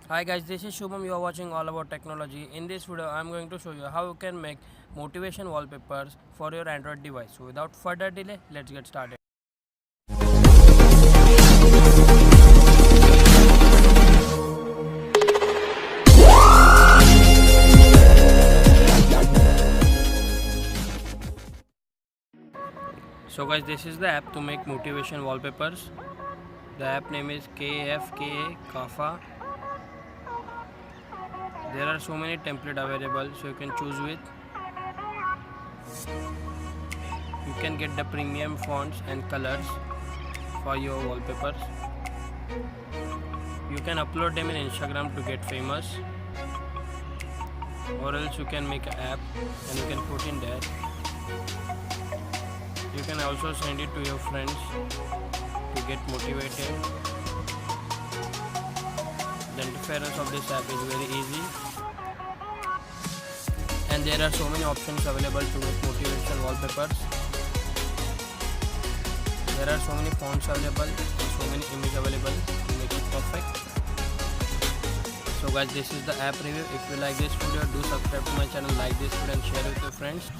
Hi guys, this is Shubham. You are watching All About Technology. In this video, I am going to show you how you can make motivation wallpapers for your Android device. So without further delay, let's get started. So guys, this is the app to make motivation wallpapers. The app name is KFKA Kafa. There are so many templates available, so you can choose with. You can get the premium fonts and colors for your wallpapers. You can upload them in Instagram to get famous, or else you can make an app and you can put in there. You can also send it to your friends to get motivated. The interference of this app is very easy, and there are so many options available to make motivation wallpapers. There are so many fonts available and so many images available to make it perfect. So guys, this is the app review. If you like this video, do subscribe to my channel, like this video and share with your friends.